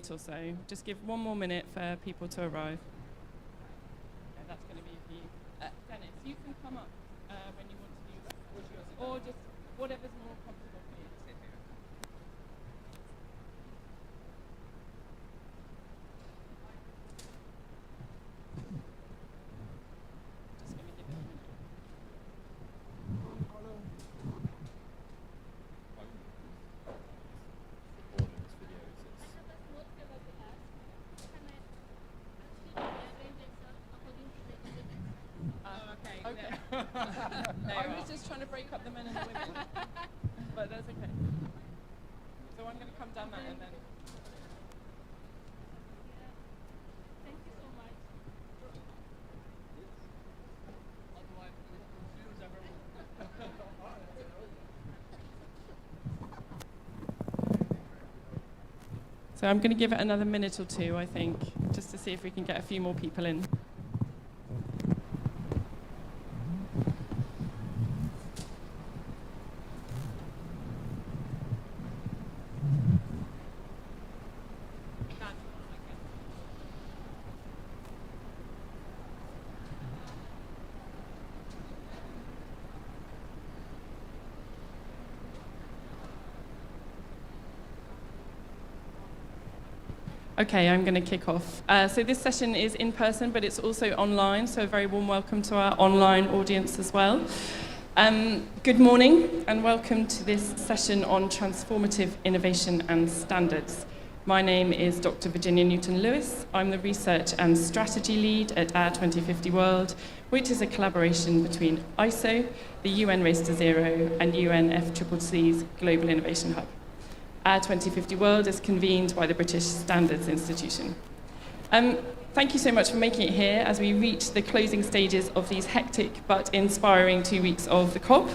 minute or so. Just give one more minute for people to arrive. Okay, that's going to be for you. Dennis, you can come up when you want to do that, or just whatever's more comfortable for you. Sit here. Just going to give it a minute. I was just trying to break up the men and the women, but that's okay. So I'm going to come down that and then... Thank you so much. So I'm going to give it another minute or two, I think, just to see if we can get a few more people in. Okay, I'm going to kick off. So this session is in person, but it's also online, so a very warm welcome to our online audience as well. Good morning, and welcome to this session on transformative innovation and standards. My name is Dr. Virginia Newton-Lewis. I'm the Research and Strategy Lead at Our 2050 World, which is a collaboration between ISO, the UN Race to Zero, and UNFCCC's Global Innovation Hub. Our 2050 World is convened by the British Standards Institution. Thank you so much for making it here as we reach the closing stages of these hectic but inspiring 2 weeks of the COP.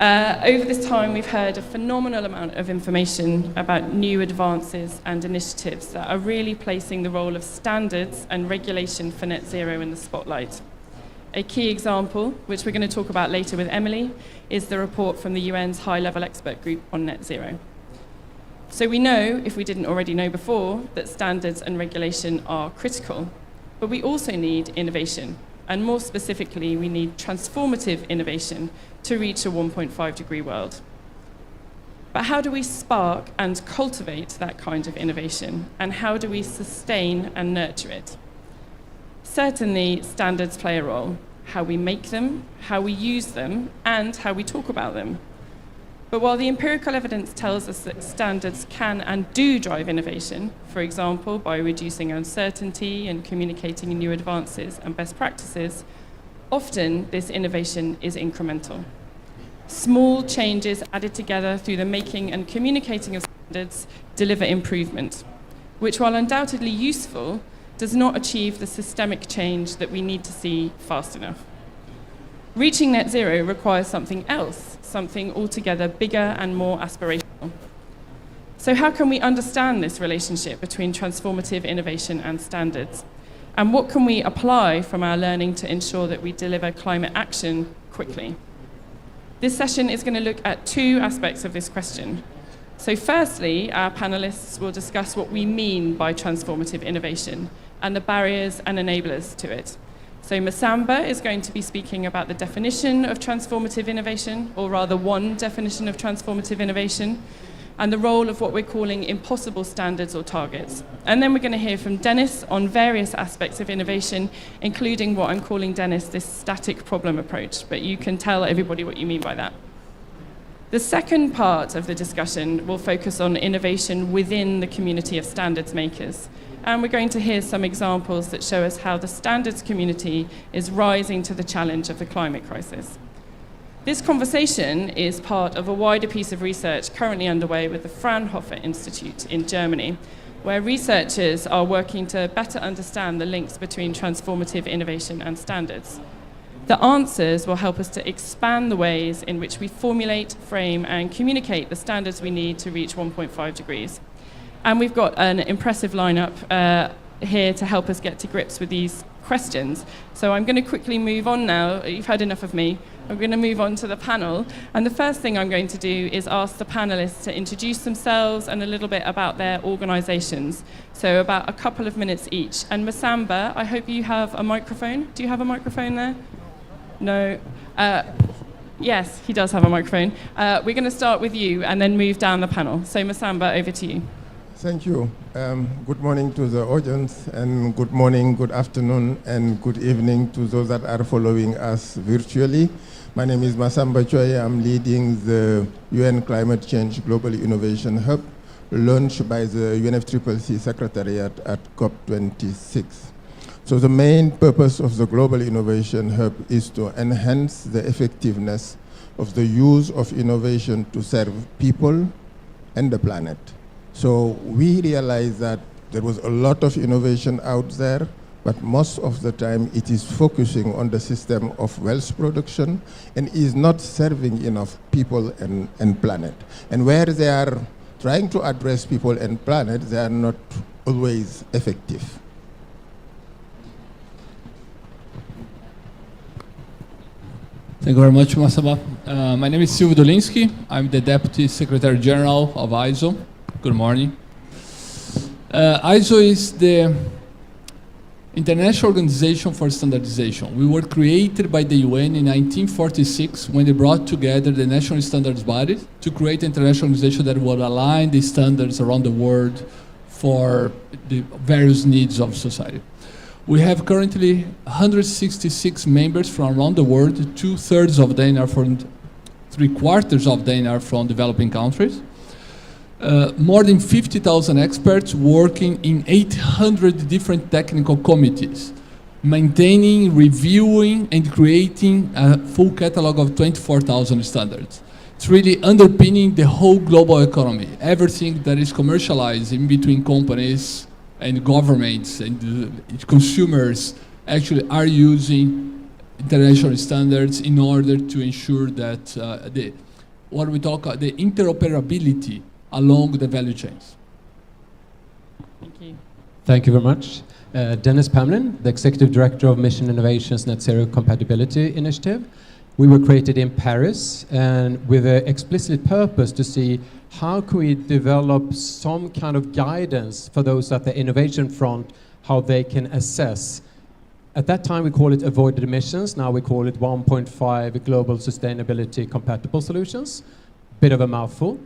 Over this time, we've heard a phenomenal amount of information about new advances and initiatives that are really placing the role of standards and regulation for net zero in the spotlight. A key example, which we're going to talk about later with Emily, is the report from the UN's high-level expert group on net zero. So we know, if we didn't already know before, that standards and regulation are critical, but we also need innovation, and more specifically, we need transformative innovation to reach a 1.5 degree world. But how do we spark and cultivate that kind of innovation, and how do we sustain and nurture it? Certainly, standards play a role, how we make them, how we use them, and how we talk about them. But while the empirical evidence tells us that standards can and do drive innovation, for example, by reducing uncertainty and communicating new advances and best practices, often this innovation is incremental. Small changes added together through the making and communicating of standards deliver improvement, which, while undoubtedly useful, does not achieve the systemic change that we need to see fast enough. Reaching net zero requires something else, something altogether bigger and more aspirational. So how can we understand this relationship between transformative innovation and standards? And what can we apply from our learning to ensure that we deliver climate action quickly? This session is going to look at two aspects of this question. So firstly, our panelists will discuss what we mean by transformative innovation and the barriers and enablers to it. So Massamba is going to be speaking about the definition of transformative innovation, or rather one definition of transformative innovation, and the role of what we're calling impossible standards or targets. And then we're going to hear from Dennis on various aspects of innovation, including what I'm calling, Dennis, this static problem approach, but you can tell everybody what you mean by that. The second part of the discussion will focus on innovation within the community of standards makers. And we're going to hear some examples that show us how the standards community is rising to the challenge of the climate crisis. This conversation is part of a wider piece of research currently underway with the Fraunhofer Institute in Germany, where researchers are working to better understand the links between transformative innovation and standards. The answers will help us to expand the ways in which we formulate, frame, and communicate the standards we need to reach 1.5 degrees. And we've got an impressive lineup here to help us get to grips with these questions. So I'm going to quickly move on now. You've heard enough of me. I'm going to move on to the panel. And the first thing I'm going to do is ask the panelists to introduce themselves and a little bit about their organizations. So about a couple of minutes each. And Massamba, I hope you have a microphone. Do you have a microphone there? No. Yes, he does have a microphone. We're going to start with you and then move down the panel. So Massamba, over to you. Thank you. Good morning to the audience, and good morning, good afternoon, and good evening to those that are following us virtually. My name is Massamba Thioye. I'm leading the UN Climate Change Global Innovation Hub, launched by the UNFCCC Secretariat at COP26. So the main purpose of the Global Innovation Hub is to enhance the effectiveness of the use of innovation to serve people and the planet. So we realized that there was a lot of innovation out there, but most of the time it is focusing on the system of wealth production and is not serving enough people and planet. And where they are trying to address people and planet, they are not always effective. Thank you very much, Massamba. My name is Silvio Dulinsky. I'm the Deputy Secretary General of ISO. Good morning. ISO is the International Organization for Standardization. We were created by the UN in 1946 when they brought together the national standards bodies to create an international organization that would align the standards around the world for the various needs of society. We have currently 166 members from around the world. 2/3 of them are from, 3/4 of them are from developing countries. More than 50,000 experts working in 800 different technical committees, maintaining, reviewing, and creating a full catalog of 24,000 standards. It's really underpinning the whole global economy. Everything that is commercialized in between companies and governments and consumers actually are using international standards in order to ensure that the interoperability along the value chains. Thank you. Thank you very much. Dennis Pamlin, the Executive Director of Mission Innovation's Net Zero Compatibility Initiative. We were created in Paris and with an explicit purpose to see how can we develop some kind of guidance for those at the innovation front, how they can assess. At that time we call it avoided emissions, now we call it 1.5 global sustainability compatible solutions. Bit of a mouthful.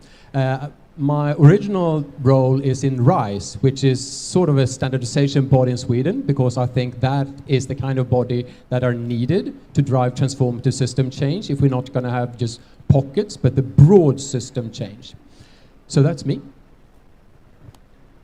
My original role is in RISE, which is sort of a standardization body in Sweden, because I think that is the kind of body that are needed to drive transformative system change if we're not going to have just pockets, but the broad system change. So that's me.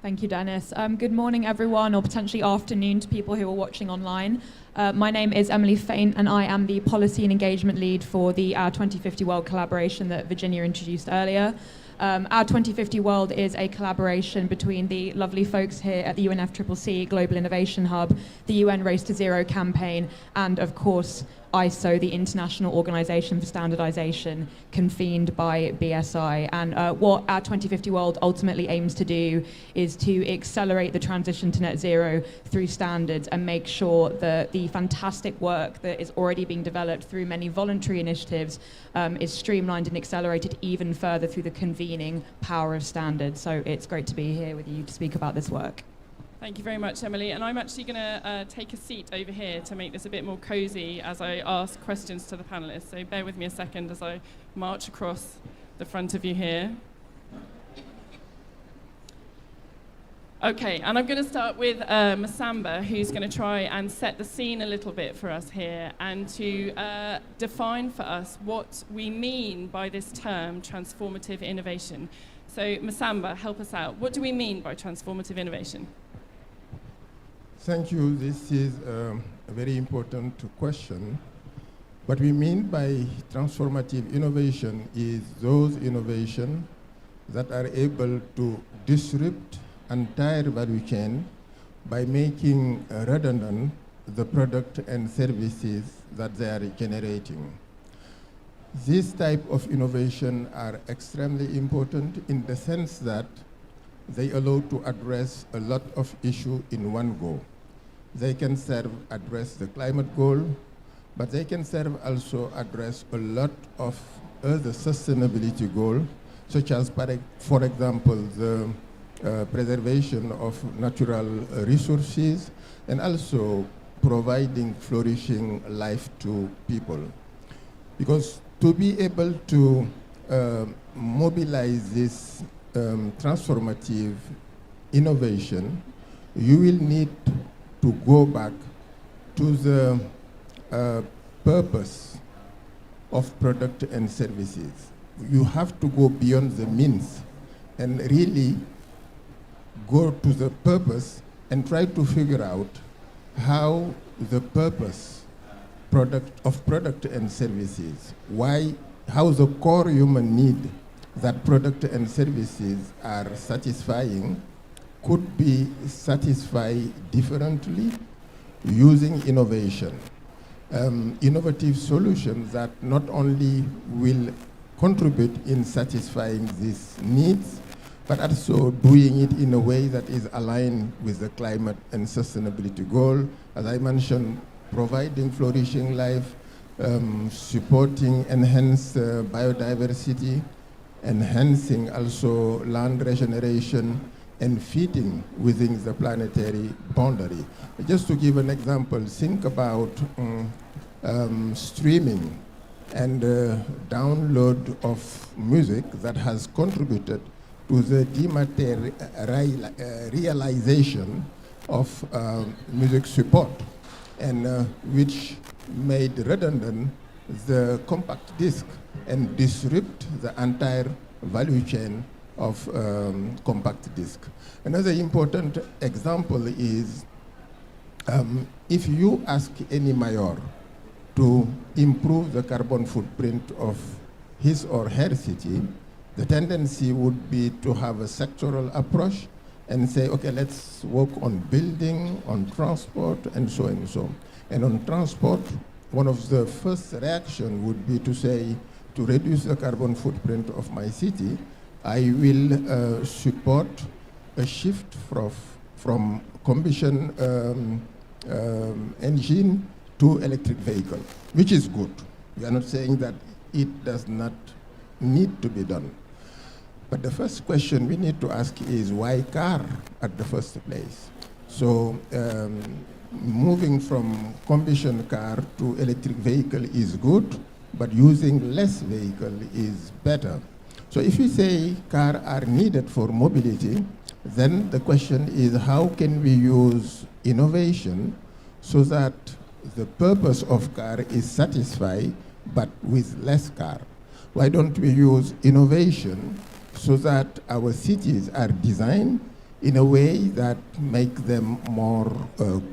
Thank you, Dennis. Good morning, everyone, or potentially afternoon to people who are watching online. My name is Emily Fain, and I am the Policy and Engagement Lead for the Our 2050 World collaboration that Virginia introduced earlier. Our 2050 World is a collaboration between the lovely folks here at the UNFCCC Global Innovation Hub, the UN Race to Zero campaign, and of course ISO, the International Organization for Standardization, convened by BSI. And what our 2050 World ultimately aims to do is to accelerate the transition to net zero through standards and make sure that the fantastic work that is already being developed through many voluntary initiatives is streamlined and accelerated even further through the convening power of standards. So it's great to be here with you to speak about this work. Thank you very much, Emily. And I'm actually going to take a seat over here to make this a bit more cozy as I ask questions to the panelists. So bear with me a second as I march across the front of you here. Okay, and I'm going to start with Massamba, who's going to try and set the scene a little bit for us here and to define for us what we mean by this term, transformative innovation. So Massamba, help us out. What do we mean by transformative innovation? Thank you. This is a very important question. What we mean by transformative innovation is those innovations that are able to disrupt entire value chain by making redundant the product and services that they are generating. This type of innovation are extremely important in the sense that they allow to address a lot of issues in one go. They can serve address the climate goal, but they can serve also address a lot of other sustainability goals, such as, for example, the preservation of natural resources, and also providing flourishing life to people. Because to be able to mobilize this transformative innovation, you will need to go back to the purpose of product and services. You have to go beyond the means and really go to the purpose and try to figure out how the purpose of product and services, how the core human need that product and services are satisfying could be satisfied differently using innovation. Innovative solutions that not only will contribute in satisfying these needs, but also doing it in a way that is aligned with the climate and sustainability goal. As I mentioned, providing flourishing life, supporting enhanced biodiversity, enhancing also land regeneration, and fitting within the planetary boundary. Just to give an example, think about streaming and download of music that has contributed to the dematerialization of music support, and which made redundant the compact disc and disrupt the entire value chain of compact disc. Another important example is if you ask any mayor to improve the carbon footprint of his or her city, the tendency would be to have a sectoral approach and say, okay, let's work on building, on transport, and so and so. And on transport, one of the first reaction would be to say, to reduce the carbon footprint of my city, I will support a shift from combustion engine to electric vehicle, which is good. We are not saying that it does not need to be done. But the first question we need to ask is why car at the first place? So moving from combustion car to electric vehicle is good, but using less vehicle is better. So if we say cars are needed for mobility, then the question is how can we use innovation so that the purpose of car is satisfied but with less car? Why don't we use innovation so that our cities are designed in a way that make them more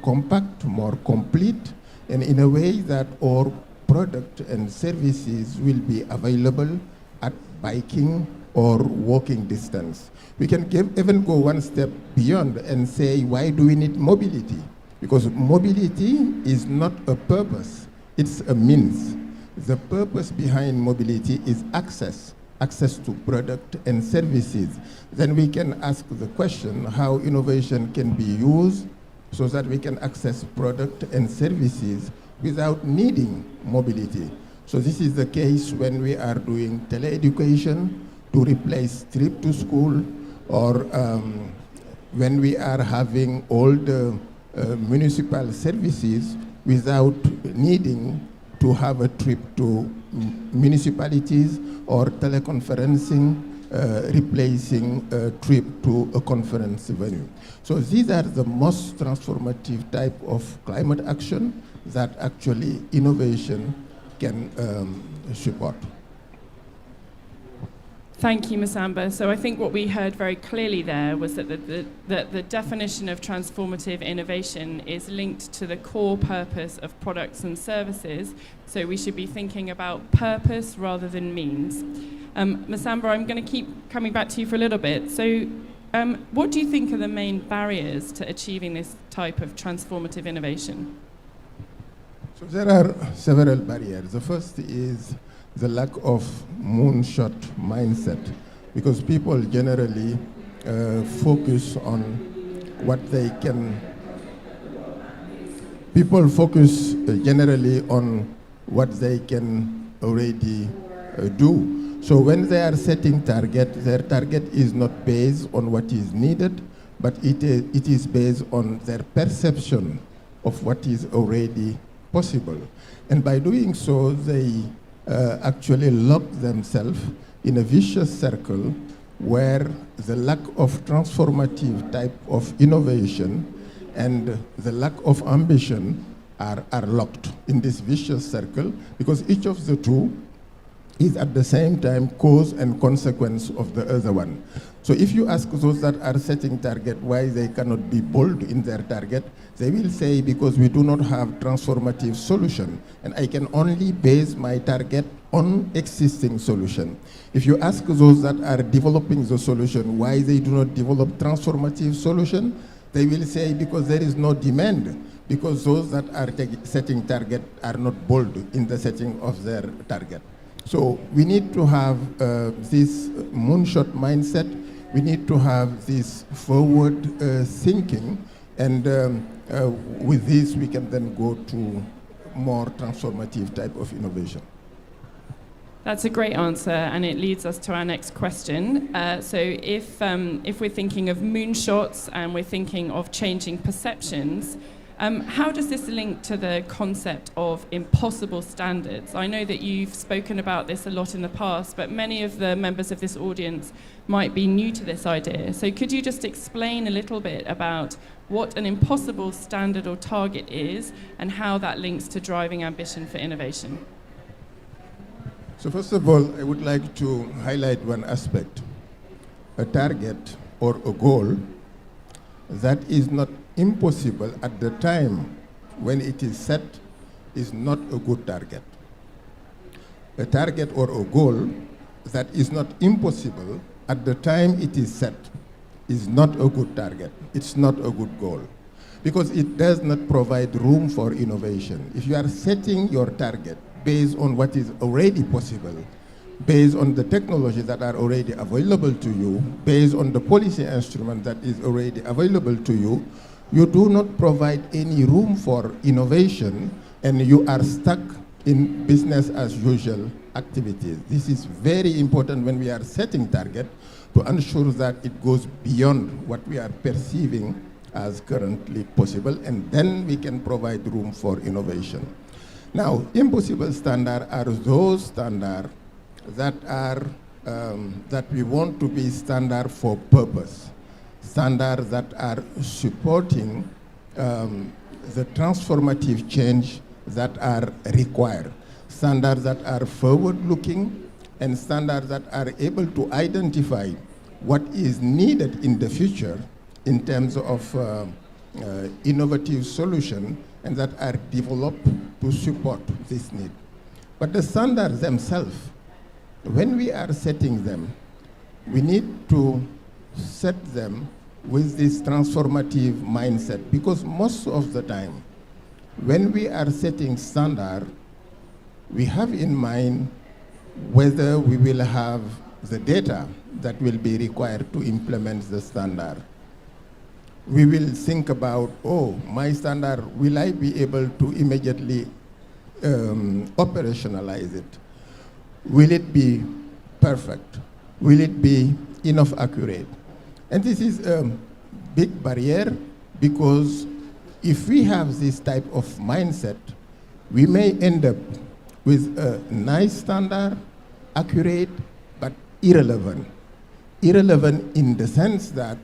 compact, more complete, and in a way that all product and services will be available at biking or walking distance. We can even go one step beyond and say, why do we need mobility? Because mobility is not a purpose, it's a means. The purpose behind mobility is access to product and services. Then we can ask the question how innovation can be used so that we can access product and services without needing mobility. So this is the case when we are doing teleeducation to replace trip to school, or when we are having all the municipal services without needing to have a trip to municipalities, or teleconferencing replacing a trip to a conference venue. So these are the most transformative type of climate action that actually innovation can support. Thank you, Massamba. So I think what we heard very clearly there was that the definition of transformative innovation is linked to the core purpose of products and services. So we should be thinking about purpose rather than means. Massamba, I'm going to keep coming back to you for a little bit. So what do you think are the main barriers to achieving this type of transformative innovation? So there are several barriers. The first is the lack of moonshot mindset, because people generally focus on what they can people focus generally on what they can already do. So when they are setting target, their target is not based on what is needed, but it is based on their perception of what is already possible. And by doing so, they actually lock themselves in a vicious circle where the lack of transformative type of innovation and the lack of ambition are locked in this vicious circle, because each of the two is at the same time cause and consequence of the other one. So if you ask those that are setting target why they cannot be bold in their target, they will say because we do not have transformative solution, and I can only base my target on existing solution. If you ask those that are developing the solution why they do not develop transformative solution, they will say because there is no demand, because those that are setting target are not bold in the setting of their target. So we need to have this moonshot mindset. We need to have this forward thinking, and with this we can then go to more transformative type of innovation. That's a great answer, and it leads us to our next question. So if we're thinking of moonshots and we're thinking of changing perceptions, how does this link to the concept of impossible standards? I know that you've spoken about this a lot in the past, but many of the members of this audience might be new to this idea. So could you just explain a little bit about what an impossible standard or target is and how that links to driving ambition for innovation? So first of all, I would like to highlight one aspect. A target or a goal that is not impossible at the time when it is set is not a good target. A target or a goal that is not impossible at the time it is set is not a good target. It's not a good goal, because it does not provide room for innovation. If you are setting your target based on what is already possible, based on the technology that are already available to you, based on the policy instrument that is already available to you, you do not provide any room for innovation, and you are stuck in business as usual activities. This is very important when we are setting target, to ensure that it goes beyond what we are perceiving as currently possible, and then we can provide room for innovation. Now, impossible standards are those standards that are that we want to be standard for purpose, standards that are supporting the transformative change that are required, standards that are forward-looking, and standards that are able to identify what is needed in the future in terms of innovative solution, and that are developed to support this need. But the standards themselves, when we are setting them, we need to set them with this transformative mindset, because most of the time, when we are setting standard, we have in mind whether we will have the data that will be required to implement the standard. We will think about, oh, my standard, will I be able to immediately operationalize it? Will it be perfect? Will it be enough accurate? And this is a big barrier, because if we have this type of mindset, we may end up with a nice standard, accurate, but irrelevant. Irrelevant in the sense that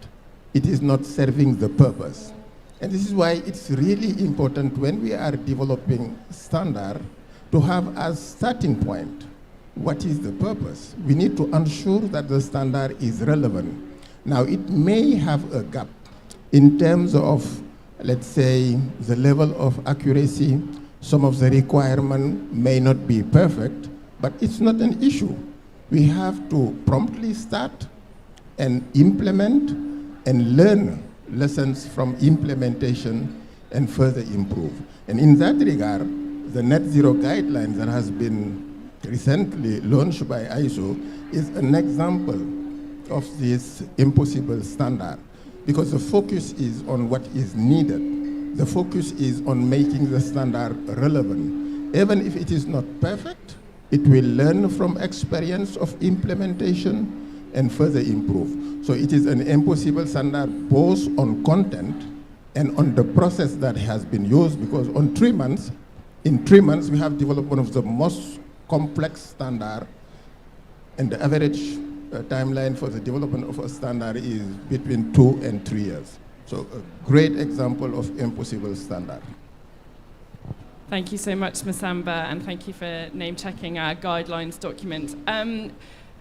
it is not serving the purpose. And this is why it's really important when we are developing standard to have as starting point, what is the purpose? We need to ensure that the standard is relevant. Now, it may have a gap in terms of, let's say, the level of accuracy. Some of the requirements may not be perfect, but it's not an issue. We have to promptly start and implement and learn lessons from implementation and further improve. And in that regard, the net zero guidelines that has been recently launched by ISO is an example of this impossible standard, because the focus is on what is needed. the focus is on making the standard relevant. Even if it is not perfect, it will learn from experience of implementation and further improve. So it is an impossible standard both on content and on the process that has been used, because in 3 months, we have developed one of the most complex standard, and the average timeline for the development of a standard is between 2 and 3 years. So a great example of impossible standard. Thank you so much, Massamba, and thank you for name-checking our guidelines document.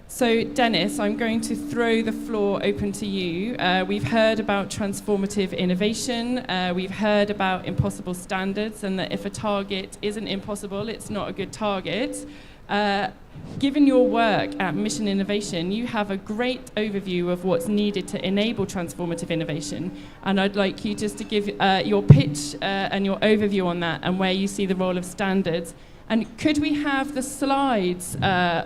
So, Dennis, I'm going to throw the floor open to you. We've heard about transformative innovation. We've heard about impossible standards, and that if a target isn't impossible, it's not a good target. Given your work at Mission Innovation, you have a great overview of what's needed to enable transformative innovation. And I'd like you just to give your pitch and your overview on that and where you see the role of standards. And could we have the slides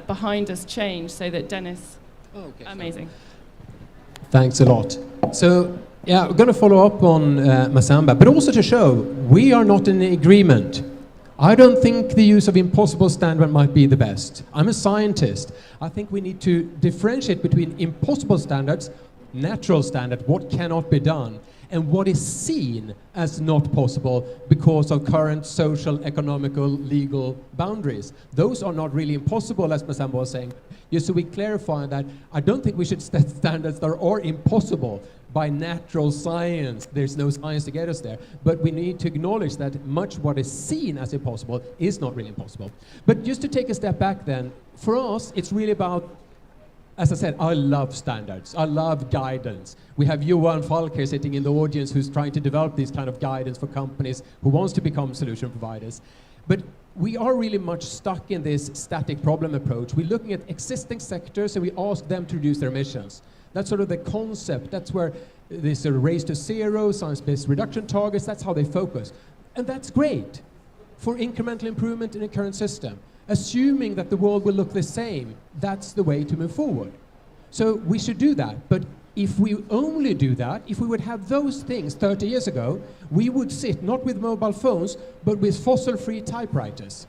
behind us change so that Dennis... Oh, okay. Amazing. Thanks a lot. So, yeah, we're going to follow up on Massamba, but also to show we are not in agreement. I don't think the use of impossible standard might be the best. I'm a scientist. I think we need to differentiate between impossible standards, natural standard, what cannot be done, and what is seen as not possible because of current social, economical, legal boundaries. Those are not really impossible, as Massamba was saying. Just so we clarify that, I don't think we should set standards that are impossible by natural science. There's no science to get us there. But we need to acknowledge that much what is seen as impossible is not really impossible. But just to take a step back then, for us, it's really about, as I said, I love standards. I love guidance. We have Johan Falk here sitting in the audience who's trying to develop these kind of guidance for companies who wants to become solution providers. But we are really much stuck in this static problem approach. We're looking at existing sectors and we ask them to reduce their emissions. That's sort of the concept. That's where this sort of race to zero, science-based reduction targets, that's how they focus. And that's great for incremental improvement in a current system. Assuming that the world will look the same, that's the way to move forward. So we should do that. But if we only do that, if we would have those things 30 years ago, we would sit not with mobile phones, but with fossil-free typewriters.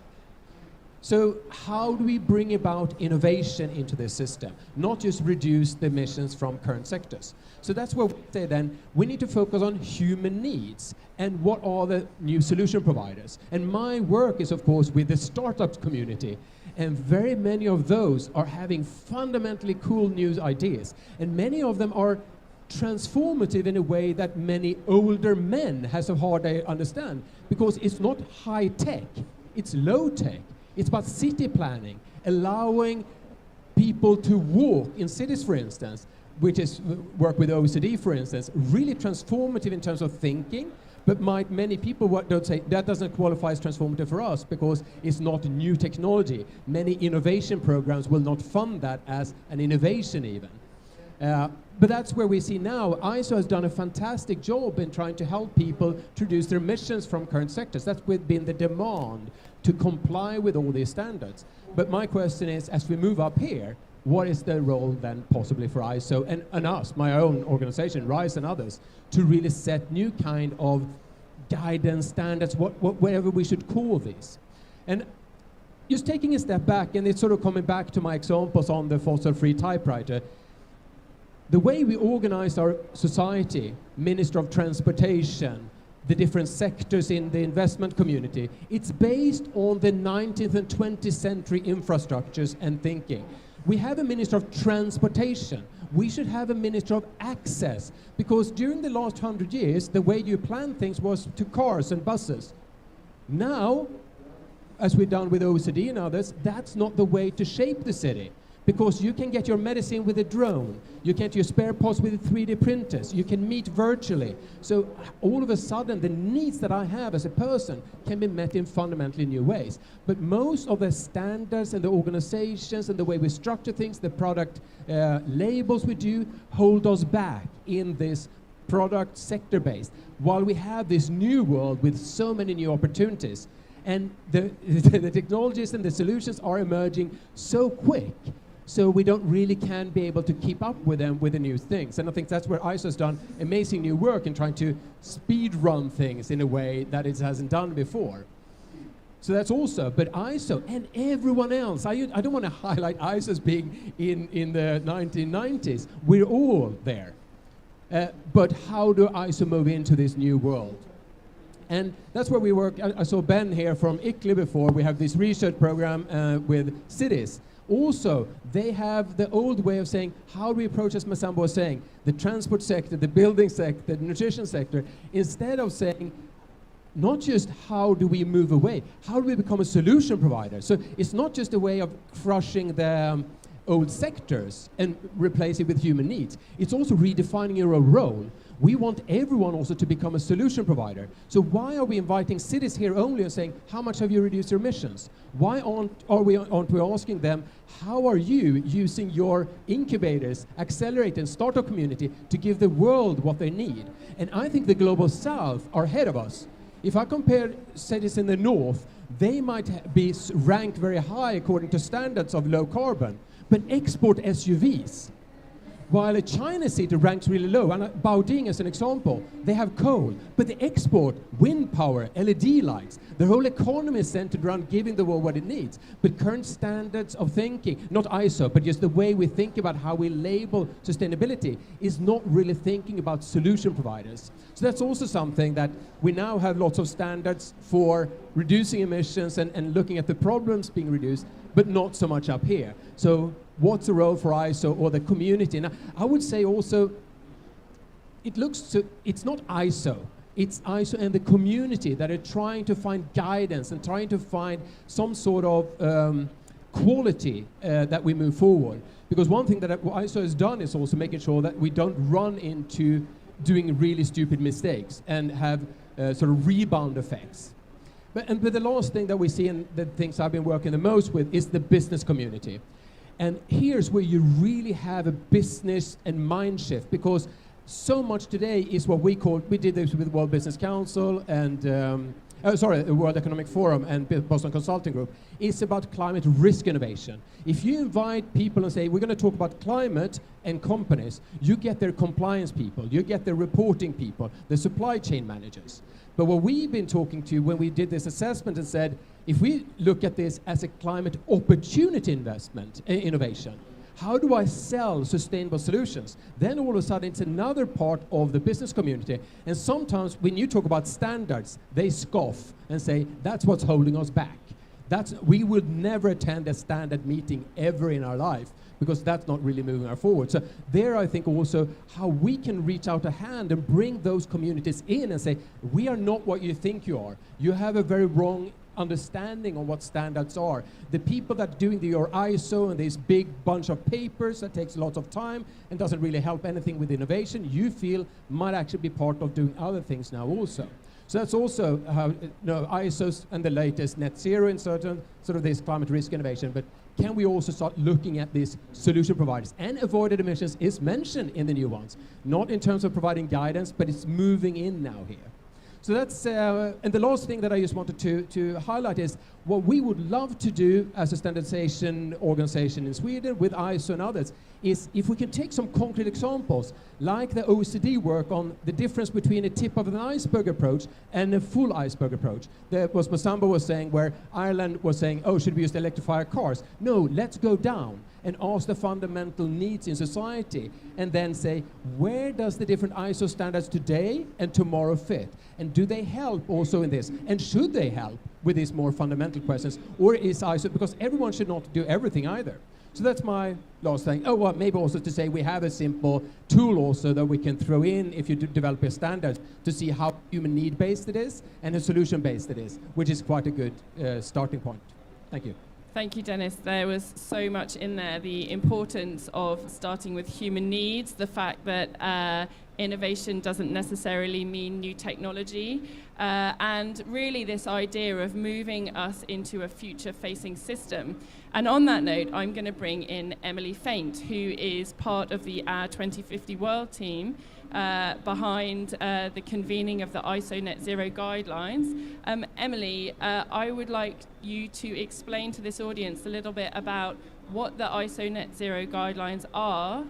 So how do we bring about innovation into this system? Not just reduce the emissions from current sectors. So that's where we say then, we need to focus on human needs and what are the new solution providers. And my work is, of course, with the startup community. And very many of those are having fundamentally cool new ideas. And many of them are transformative in a way that many older men has a hard to understand. Because it's not high tech, it's low tech. It's about city planning, allowing people to walk in cities, for instance, which is work with OECD, for instance, really transformative in terms of thinking, but many people don't say that doesn't qualify as transformative for us because it's not new technology. Many innovation programs will not fund that as an innovation even. But that's where we see now, ISO has done a fantastic job in trying to help people to reduce their emissions from current sectors. That's been the demand to comply with all these standards. But my question is, as we move up here, what is the role then possibly for ISO and us, my own organization, RISE and others, to really set new kind of guidance standards, whatever we should call these. And just taking a step back, and it's sort of coming back to my examples on the fossil-free typewriter, the way we organize our society, Minister of Transportation, the different sectors in the investment community, it's based on the 19th and 20th century infrastructures and thinking. We have a Minister of Transportation. We should have a Minister of Access, because during the last 100 years, the way you plan things was to cars and buses. Now, as we've done with OECD and others, that's not the way to shape the city. Because you can get your medicine with a drone, you can get your spare parts with 3D printers, you can meet virtually. So all of a sudden, the needs that I have as a person can be met in fundamentally new ways. But most of the standards and the organizations and the way we structure things, the product labels we do, hold us back in this product sector base, while we have this new world with so many new opportunities. And the technologies and the solutions are emerging so quick So we don't really can be able to keep up with them with the new things. And I think that's where ISO has done amazing new work in trying to speed run things in a way that it hasn't done before. So that's also, but ISO and everyone else, I don't want to highlight ISO as being in the 1990s. We're all there. But how do ISO move into this new world? And that's where we work. I saw Ben here from ICLI before. We have this research program with cities. Also, they have the old way of saying, how do we approach, as Massamba was saying, the transport sector, the building sector, the nutrition sector, instead of saying, not just how do we move away, how do we become a solution provider? So it's not just a way of crushing the old sectors and replace it with human needs. It's also redefining your role. We want everyone also to become a solution provider. So why are we inviting cities here only and saying, how much have you reduced your emissions? Why aren't we asking them, how are you using your incubators, accelerate and startup community to give the world what they need? And I think the Global South are ahead of us. If I compare cities in the north, they might be ranked very high according to standards of low carbon, but export SUVs. While a China city ranks really low, and Baoding as an example, they have coal, but they export wind power, LED lights. The whole economy is centered around giving the world what it needs. But current standards of thinking, not ISO, but just the way we think about how we label sustainability, is not really thinking about solution providers. So that's also something that we now have lots of standards for reducing emissions and looking at the problems being reduced, but not so much up here. So what's the role for ISO or the community? Now, I would say also, it's not ISO, it's ISO and the community that are trying to find guidance and trying to find some sort of quality that we move forward. Because one thing that ISO has done is also making sure that we don't run into doing really stupid mistakes and have sort of rebound effects. But the last thing that we see, and the things I've been working the most with, is the business community. And here's where you really have a business and mind shift, because so much today is what we did this with World Business Council and, the World Economic Forum and Boston Consulting Group. It's about climate risk innovation. If you invite people and say, we're going to talk about climate and companies, you get their compliance people, you get their reporting people, the supply chain managers. But what we've been talking to when we did this assessment and said, if we look at this as a climate opportunity investment, innovation, how do I sell sustainable solutions? Then all of a sudden it's another part of the business community. And sometimes when you talk about standards, they scoff and say, that's what's holding us back. We would never attend a standard meeting ever in our life, because that's not really moving us forward. So there I think also how we can reach out a hand and bring those communities in and say, we are not what you think you are. You have a very wrong understanding of what standards are. The people that are doing your ISO and this big bunch of papers that takes lots of time and doesn't really help anything with innovation, you feel might actually be part of doing other things now also. So that's also how ISOs and the latest net zero in certain sort of this climate risk innovation, but can we also start looking at these solution providers? And avoided emissions is mentioned in the new ones, not in terms of providing guidance, but it's moving in now here. So that's, and the last thing that I just wanted to highlight is what we would love to do as a standardization organization in Sweden with ISO and others is if we can take some concrete examples, like the OECD work on the difference between a tip of an iceberg approach and a full iceberg approach. That was Massamba was saying, where Ireland was saying, oh, should we use electrified cars? No, let's go down and ask the fundamental needs in society and then say, where does the different ISO standards today and tomorrow fit? And do they help also in this? And should they help with these more fundamental questions? Or is ISO, because everyone should not do everything either. So that's my last thing. Oh, well, maybe also to say we have a simple tool also that we can throw in if you develop a standard to see how human need-based it is and how solution-based it is, which is quite a good starting point. Thank you. Thank you, Dennis. There was so much in there. The importance of starting with human needs, the fact that innovation doesn't necessarily mean new technology, and really this idea of moving us into a future-facing system. And on that note, I'm going to bring in Emily Faint, who is part of the 2050 World team, behind the convening of the ISO Net Zero guidelines. Emily, I would like you to explain to this audience a little bit about what the ISO Net Zero guidelines are,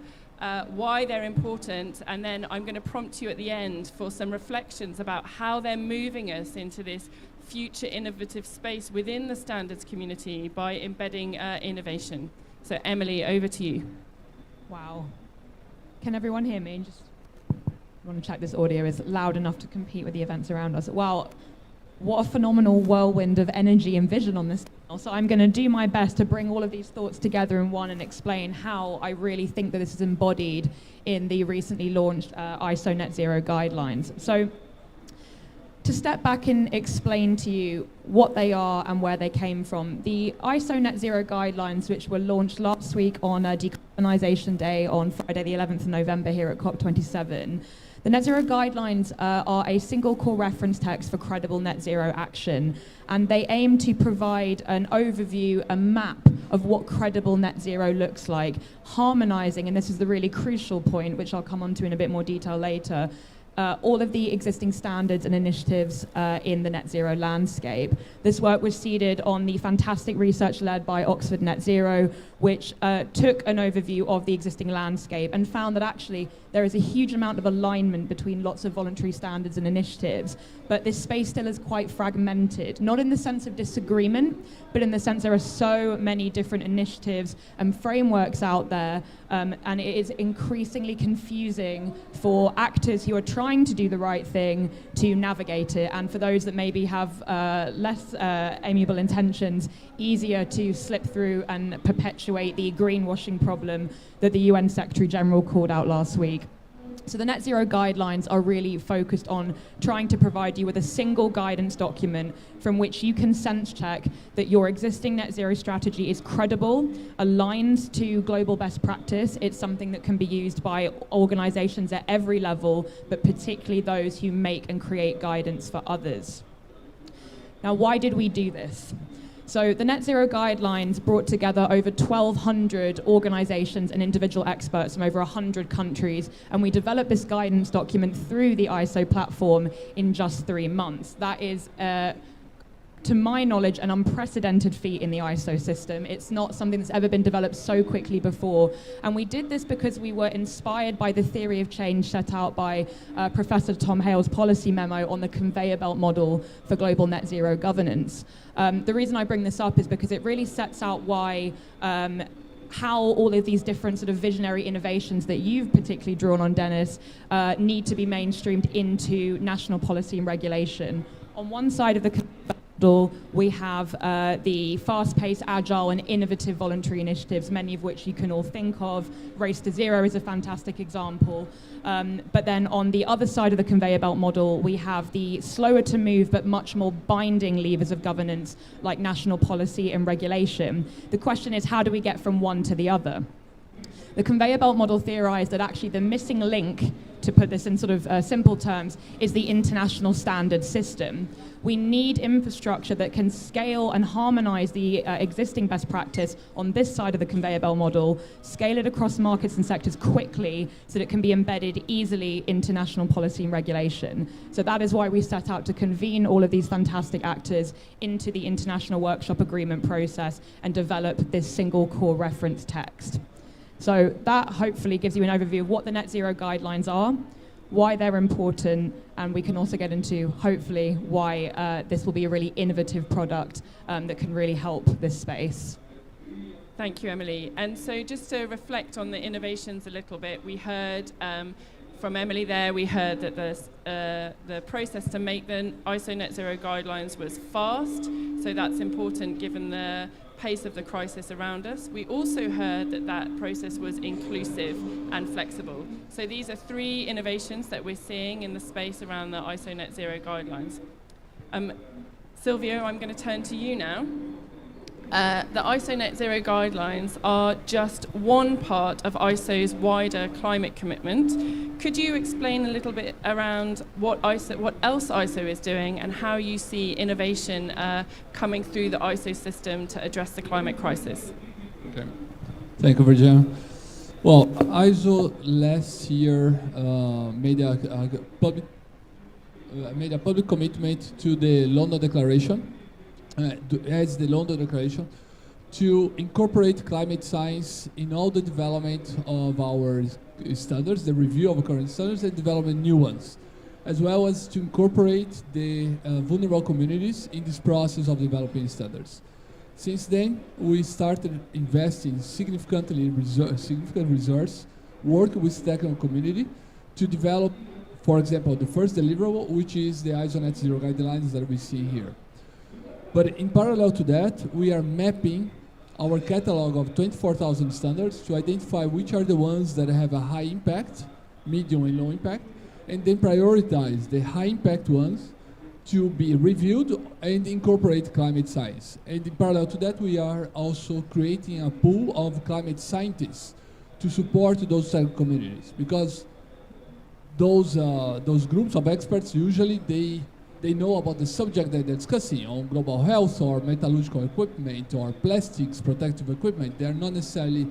why they're important, and then I'm going to prompt you at the end for some reflections about how they're moving us into this future innovative space within the standards community by embedding innovation. So Emily, over to you. Wow. Can everyone hear me? Just want to check this audio is loud enough to compete with the events around us. Wow, what a phenomenal whirlwind of energy and vision on this. So I'm going to do my best to bring all of these thoughts together in one and explain how I really think that this is embodied in the recently launched ISO Net Zero guidelines. So to step back and explain to you what they are and where they came from, the ISO Net Zero guidelines, which were launched last week on Decarbonisation Day on Friday the 11th of November here at COP27, the Net Zero guidelines are a single core reference text for credible net zero action, and they aim to provide an overview, a map of what credible net zero looks like, harmonizing, and this is the really crucial point, which I'll come on to in a bit more detail later, all of the existing standards and initiatives in the net zero landscape. This work was seeded on the fantastic research led by Oxford Net Zero, which took an overview of the existing landscape and found that actually there is a huge amount of alignment between lots of voluntary standards and initiatives, but this space still is quite fragmented, not in the sense of disagreement, but in the sense there are so many different initiatives and frameworks out there, and it is increasingly confusing for actors who are trying to do the right thing to navigate it, and for those that maybe have less amiable intentions, easier to slip through and perpetuate the greenwashing problem that the UN Secretary General called out last week. So the Net Zero guidelines are really focused on trying to provide you with a single guidance document from which you can sense check that your existing net zero strategy is credible, aligns to global best practice. It's something that can be used by organizations at every level, but particularly those who make and create guidance for others. Now, why did we do this? So the Net Zero guidelines brought together over 1,200 organizations and individual experts from over 100 countries, and we developed this guidance document through the ISO platform in just 3 months. That is, to my knowledge, an unprecedented feat in the ISO system. It's not something that's ever been developed so quickly before. And we did this because we were inspired by the theory of change set out by Professor Tom Hale's policy memo on the conveyor belt model for global net zero governance. The reason I bring this up is because it really sets out why how all of these different sort of visionary innovations that you've particularly drawn on, Dennis, need to be mainstreamed into national policy and regulation. On one side of the model, we have the fast-paced, agile, and innovative voluntary initiatives, many of which you can all think of. Race to Zero is a fantastic example. But then on the other side of the conveyor belt model, we have the slower to move but much more binding levers of governance like national policy and regulation. The question is, how do we get from one to the other? The conveyor belt model theorized that actually the missing link, to put this in sort of simple terms, is the international standard system. We need infrastructure that can scale and harmonize the existing best practice on this side of the conveyor belt model, scale it across markets and sectors quickly so that it can be embedded easily into national policy and regulation. So that is why we set out to convene all of these fantastic actors into the international workshop agreement process and develop this single core reference text. So that hopefully gives you an overview of what the Net Zero guidelines are, why they're important, and we can also get into, hopefully, why this will be a really innovative product that can really help this space. Thank you, Emily. And so just to reflect on the innovations a little bit, we heard from Emily there, we heard that the process to make the ISO Net Zero guidelines was fast, so that's important given the pace of the crisis around us. We also heard that that process was inclusive and flexible. So these are 3 innovations that we're seeing in the space around the ISO Net Zero guidelines. Silvio, I'm going to turn to you now. The ISO Net Zero guidelines are just one part of ISO's wider climate commitment. Could you explain a little bit around what else ISO is doing and how you see innovation coming through the ISO system to address the climate crisis? Okay. Thank you, Virginia. Well, ISO last year made a public commitment to the London Declaration, as the London Declaration, to incorporate climate science in all the development of our standards, the review of current standards and developing new ones, as well as to incorporate the vulnerable communities in this process of developing standards. Since then, we started investing significant resource, working with the technical community to develop, for example, the first deliverable, which is the ISO Net Zero guidelines that we see here. But in parallel to that, we are mapping our catalog of 24,000 standards to identify which are the ones that have a high impact, medium and low impact, and then prioritize the high impact ones to be reviewed and incorporate climate science. And in parallel to that, we are also creating a pool of climate scientists to support those technical communities, because those groups of experts, usually they know about the subject that they're discussing on global health or metallurgical equipment or plastics protective equipment. They are not necessarily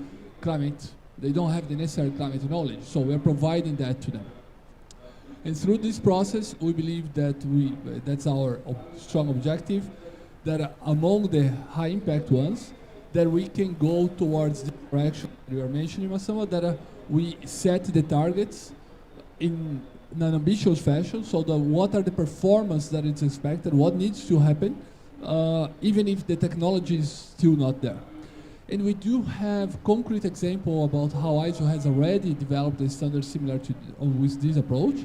they don't have the necessary climate knowledge, so we're providing that to them. And through this process, we believe that that's our strong objective, that among the high impact ones, that we can go towards the direction you are mentioning, Massamba, that we set the targets in an ambitious fashion, so that what are the performance that is expected, what needs to happen, even if the technology is still not there. And we do have concrete example about how ISO has already developed a standard similar to with this approach.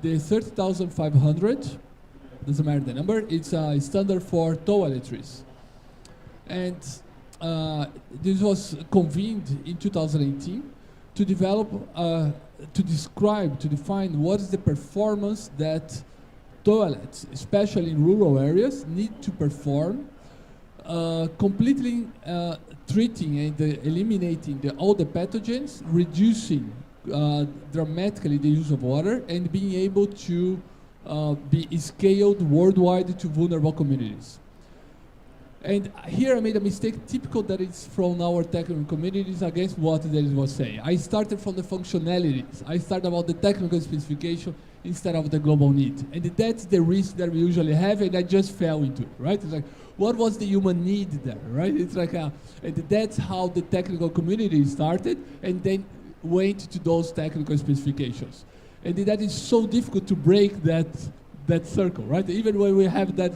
The 30,500, doesn't matter the number, it's a standard for toiletries. And this was convened in 2018 to develop, to define what is the performance that toilets, especially in rural areas, need to perform, completely treating and eliminating all the pathogens, reducing dramatically the use of water, and being able to be scaled worldwide to vulnerable communities. And here I made a mistake typical that is from our technical communities against what Dennis was saying. I started from the functionalities. I started about the technical specification instead of the global need. And that's the risk that we usually have, and I just fell into it, right? It's like, what was the human need there, right? It's like, and that's how the technical community started, and then went to those technical specifications. And that is so difficult to break that circle, right? Even when we have that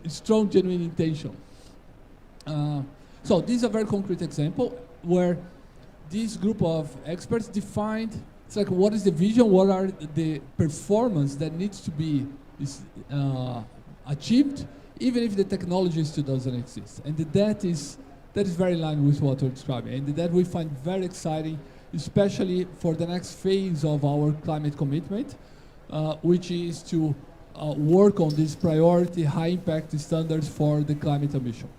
strong, genuine intention. So this is a very concrete example where this group of experts defined, it's like, what is the vision, what are the performance that needs to be achieved, even if the technology still doesn't exist. And that is very in line with what we're describing, and that we find very exciting, especially for the next phase of our climate commitment, which is to work on these priority high impact standards for the climate ambition.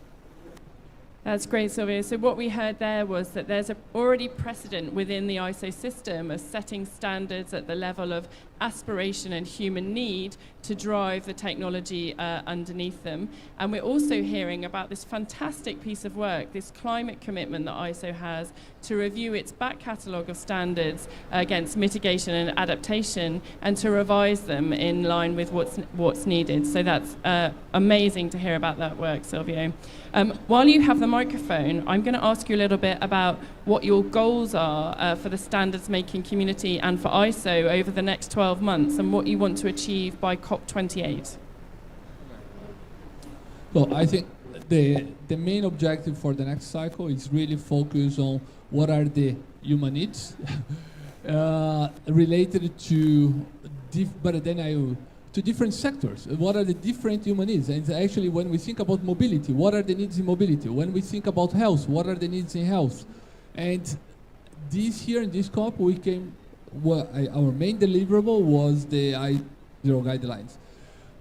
That's great, Silvio. So what we heard there was that there's already precedent within the ISO system of setting standards at the level of aspiration and human need to drive the technology underneath them. And we're also hearing about this fantastic piece of work, this climate commitment that ISO has to review its back catalogue of standards against mitigation and adaptation, and to revise them in line with what's needed. So that's amazing to hear about that work, Silvio. While you have the microphone, I'm going to ask you a little bit about what your goals are for the standards making community and for ISO over the next 12 months, and what you want to achieve by COP28. Well, I think the main objective for the next cycle is really focus on what are the human needs related to to different sectors. What are the different human needs? And actually, when we think about mobility, what are the needs in mobility? When we think about health, what are the needs in health? And this year in this COP, our main deliverable was the I0 guidelines.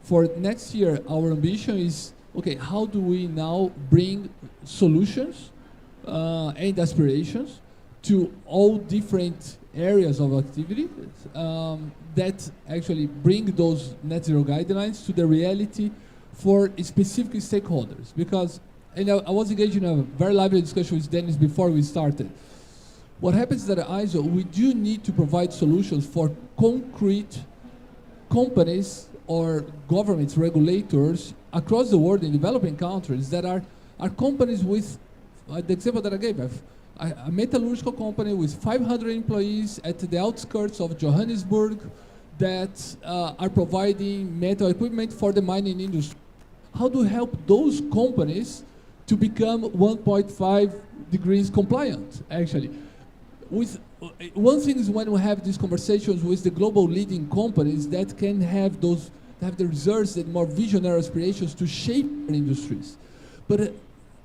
For next year, our ambition is, okay, how do we now bring solutions and aspirations to all different areas of activity that actually bring those net zero guidelines to the reality for specific stakeholders. Because, and I was engaged in a very lively discussion with Dennis before we started. What happens is that at ISO, we do need to provide solutions for concrete companies or governments, regulators across the world in developing countries that are companies with, the example that I gave, a metallurgical company with 500 employees at the outskirts of Johannesburg that are providing metal equipment for the mining industry. How do we help those companies to become 1.5 degrees compliant, actually? One thing is when we have these conversations with the global leading companies that can have the reserves and more visionary aspirations to shape their industries. But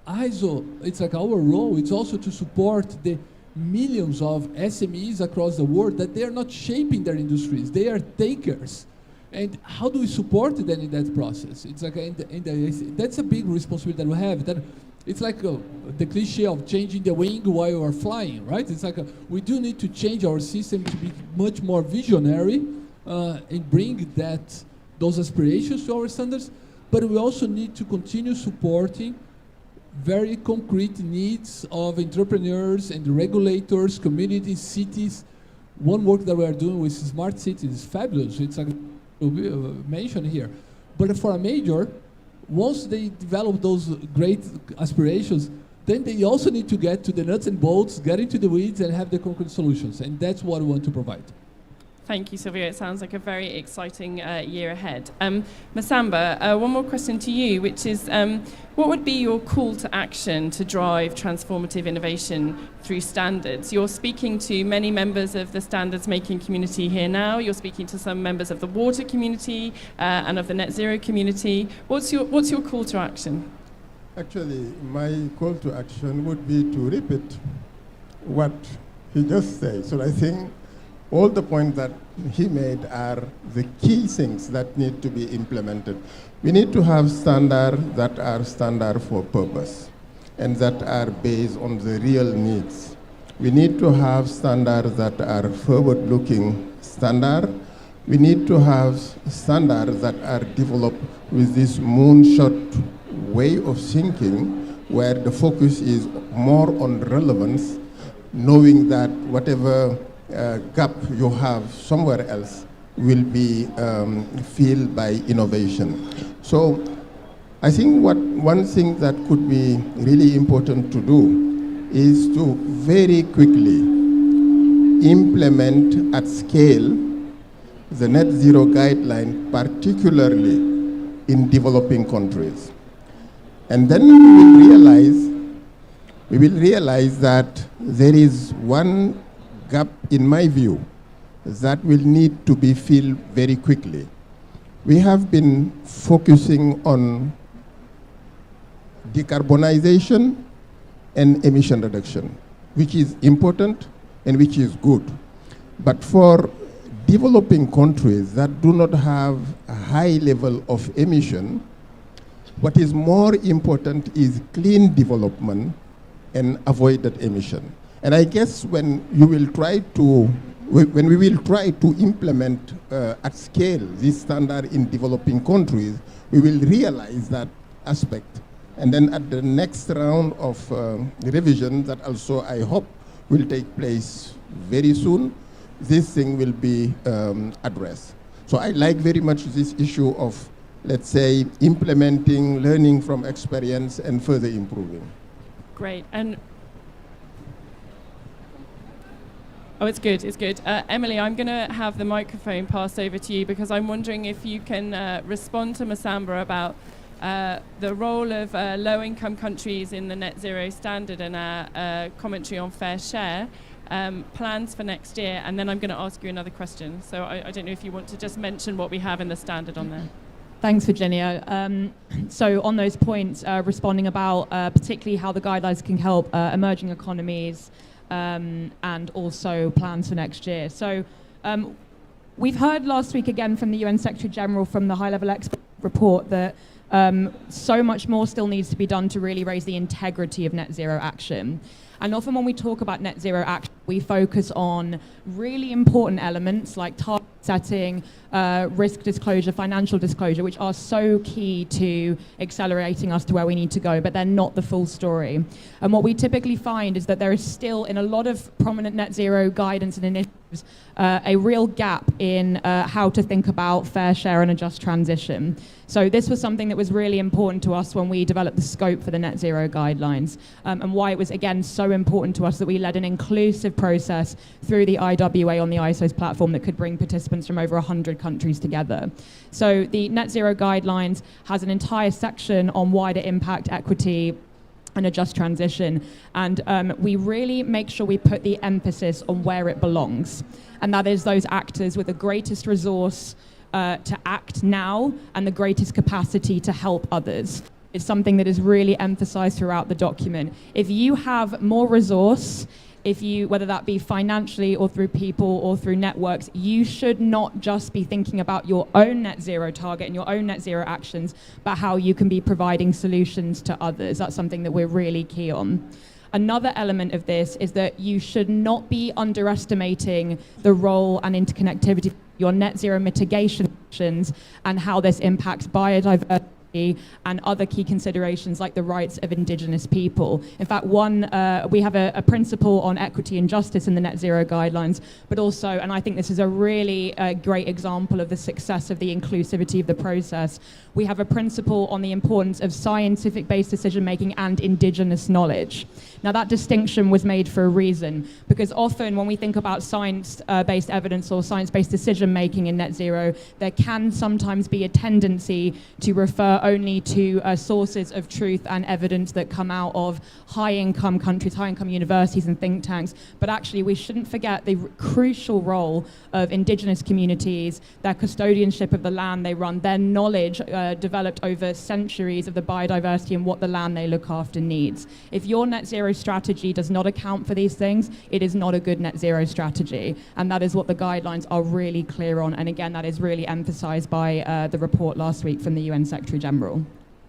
ISO, it's like our role, it's also to support the millions of SMEs across the world that they are not shaping their industries, they are takers. And how do we support them in that process? It's like, that's a big responsibility that we have. That it's like the cliche of changing the wing while we're flying, right? It's like we do need to change our system to be much more visionary and bring those aspirations to our standards, but we also need to continue supporting very concrete needs of entrepreneurs and regulators, communities, cities. One work that we are doing with smart cities is fabulous. It's like mentioned here. But for a major, once they develop those great aspirations, then they also need to get to the nuts and bolts, get into the weeds, and have the concrete solutions. And that's what we want to provide. Thank you, Silvio. It sounds like a very exciting year ahead. Massamba, one more question to you, which is, what would be your call to action to drive transformative innovation through standards? You're speaking to many members of the standards making community here now. You're speaking to some members of the water community and of the net zero community. What's your call to action? Actually, my call to action would be to repeat what he just said. So I think all the points that he made are the key things that need to be implemented. We need to have standards that are standard for purpose and that are based on the real needs. We need to have standards that are forward-looking standard. We need to have standards that are developed with this moonshot way of thinking where the focus is more on relevance, knowing that whatever gap you have somewhere else will be filled by innovation. So I think one thing that could be really important to do is to very quickly implement at scale the net zero guideline, particularly in developing countries. And then we will realize that there is one gap, in my view, that will need to be filled very quickly. We have been focusing on decarbonization and emission reduction, which is important and which is good. But for developing countries that do not have a high level of emission, what is more important is clean development and avoided emission. And I guess when we will try to implement at scale this standard in developing countries, we will realize that aspect. And then at the next round of revision that also I hope will take place very soon, this thing will be addressed. So I like very much this issue of, let's say, implementing, learning from experience, and further improving. Great. And oh, it's good, it's good. Emily, I'm going to have the microphone passed over to you because I'm wondering if you can respond to Massamba about the role of low-income countries in the net zero standard and our commentary on fair share, plans for next year, and then I'm going to ask you another question. So I don't know if you want to just mention what we have in the standard on there. Thanks, Virginia. So on those points, responding about particularly how the guidelines can help emerging economies, and also plans for next year. So we've heard last week again from the UN Secretary General from the high-level expert report that so much more still needs to be done to really raise the integrity of net zero action. And often when we talk about net zero action, we focus on really important elements like targets setting, risk disclosure, financial disclosure, which are so key to accelerating us to where we need to go, but they're not the full story. And what we typically find is that there is still, in a lot of prominent net zero guidance and initiatives, a real gap in how to think about fair share and a just transition. So this was something that was really important to us when we developed the scope for the net zero guidelines, and why it was, again, so important to us that we led an inclusive process through the IWA on the ISO's platform that could bring participants from over 100 countries together. So the net zero guidelines has an entire section on wider impact, equity, and a just transition. And we really make sure we put the emphasis on where it belongs. And that is those actors with the greatest resource to act now and the greatest capacity to help others. It's something that is really emphasized throughout the document. If you have more resource, whether that be financially or through people or through networks, you should not just be thinking about your own net zero target and your own net zero actions, but how you can be providing solutions to others. That's something that we're really key on. Another element of this is that you should not be underestimating the role and interconnectivity of your net zero mitigation actions and how this impacts biodiversity and other key considerations like the rights of indigenous people. In fact, we have a principle on equity and justice in the net zero guidelines, but also, and I think this is a really great example of the success of the inclusivity of the process, we have a principle on the importance of scientific-based decision-making and indigenous knowledge. Now, that distinction was made for a reason, because often when we think about science-based evidence or science-based decision-making in net zero, there can sometimes be a tendency to refer only to sources of truth and evidence that come out of high-income countries, high-income universities and think tanks. But actually, we shouldn't forget the crucial role of indigenous communities, their custodianship of the land they run, their knowledge developed over centuries of the biodiversity and what the land they look after needs. If your net zero strategy does not account for these things, it is not a good net zero strategy. And that is what the guidelines are really clear on. And again, that is really emphasized by the report last week from the UN Secretary General.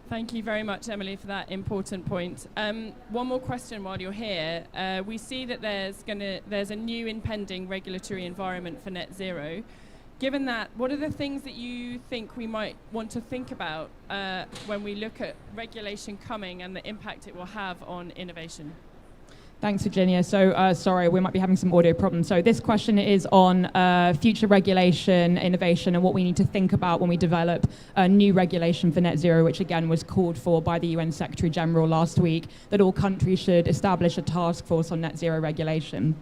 Thank you very much, Emily, for that important point. One more question while you're here. We see that there's a new impending regulatory environment for net zero. Given that, what are the things that you think we might want to think about when we look at regulation coming and the impact it will have on innovation? Thanks, Virginia. So, sorry, we might be having some audio problems. So this question is on future regulation, innovation, and what we need to think about when we develop a new regulation for net zero, which again was called for by the UN Secretary General last week, that all countries should establish a task force on net zero regulation.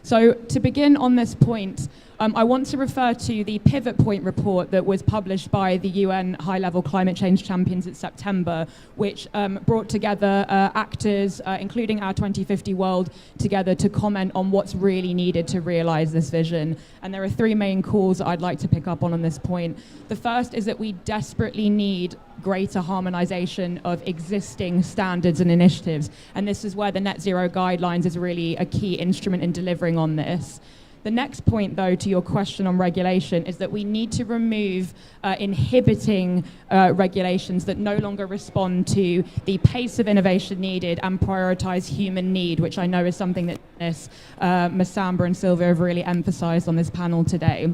So to begin on this point, I want to refer to the Pivot Point report that was published by the UN High-Level Climate Change Champions in September, which brought together actors, including our 2050 world, together to comment on what's really needed to realize this vision. And there are three main calls that I'd like to pick up on this point. The first is that we desperately need greater harmonization of existing standards and initiatives. And this is where the net zero guidelines is really a key instrument in delivering on this. The next point, though, to your question on regulation is that we need to remove inhibiting regulations that no longer respond to the pace of innovation needed and prioritize human need, which I know is something that Massamba and Silvio have really emphasized on this panel today.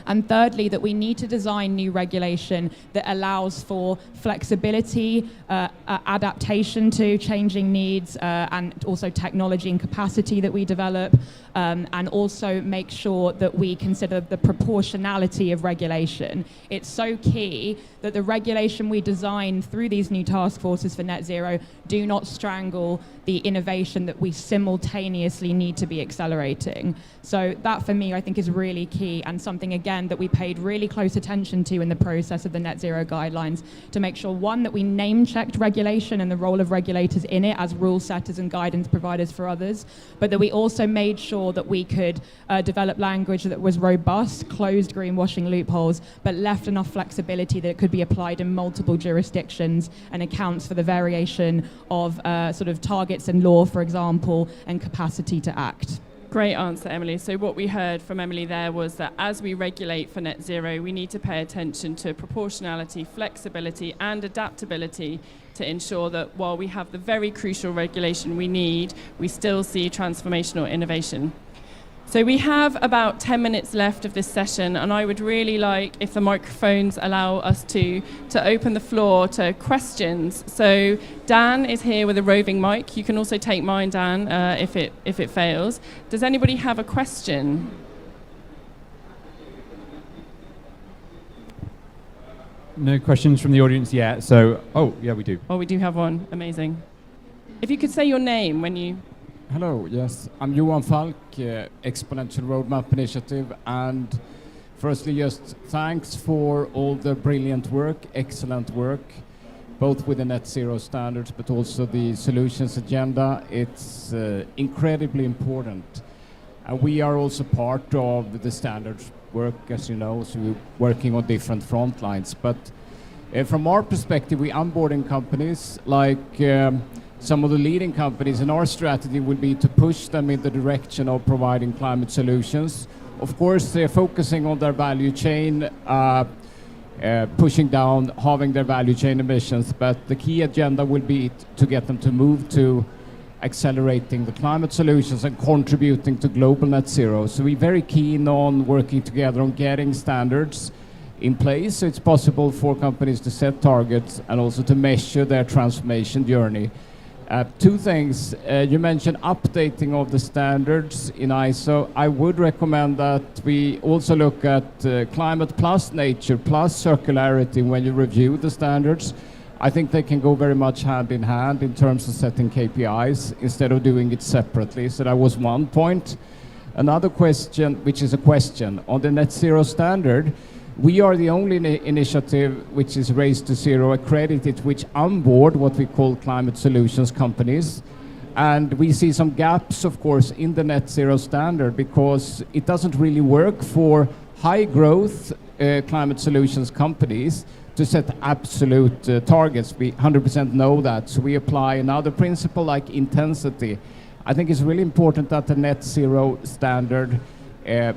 And thirdly, that we need to design new regulation that allows for flexibility, adaptation to changing needs, and also technology and capacity that we develop, and also make sure that we consider the proportionality of regulation. It's so key that the regulation we design through these new task forces for net zero do not strangle the innovation that we simultaneously need to be accelerating. So that, for me, I think is really key, and something, again, that we paid really close attention to in the process of the net zero guidelines, to make sure, one, that we name-checked regulation and the role of regulators in it as rule setters and guidance providers for others, but that we also made sure that we could develop language that was robust, closed greenwashing loopholes, but left enough flexibility that it could be applied in multiple jurisdictions and accounts for the variation of sort of targets in law, for example, and capacity to act. Great answer, Emily. So what we heard from Emily there was that as we regulate for net zero, we need to pay attention to proportionality, flexibility, and adaptability to ensure that while we have the very crucial regulation we need, we still see transformational innovation. So we have about 10 minutes left of this session, and I would really like, if the microphones allow us to open the floor to questions. So Dan is here with a roving mic. You can also take mine, Dan, if it fails. Does anybody have a question? No questions from the audience yet, so, yeah, we do. Oh, we do have one. Amazing. If you could say your name when you... Hello, yes, I'm Johan Falk, Exponential Roadmap Initiative, and firstly just thanks for all the brilliant work, excellent work, both with the net zero standards but also the solutions agenda. It's incredibly important. And we are also part of the standards work, as you know, so we're working on different front lines. But from our perspective, we onboarding companies like some of the leading companies, and our strategy will be to push them in the direction of providing climate solutions. Of course, they're focusing on their value chain, pushing down, halving their value chain emissions, but the key agenda will be to get them to move to accelerating the climate solutions and contributing to global net zero. So we're very keen on working together on getting standards in place, so it's possible for companies to set targets and also to measure their transformation journey. Two things. You mentioned updating of the standards in ISO. I would recommend that we also look at climate plus nature plus circularity when you review the standards. I think they can go very much hand in hand in terms of setting KPIs instead of doing it separately. So that was one point. Another question, which is a question, on the net zero standard, we are the only initiative which is raised to zero accredited, which onboard what we call climate solutions companies. And we see some gaps, of course, in the net zero standard because it doesn't really work for high growth climate solutions companies to set absolute targets. We 100% know that. So we apply another principle like intensity. I think it's really important that the net zero standard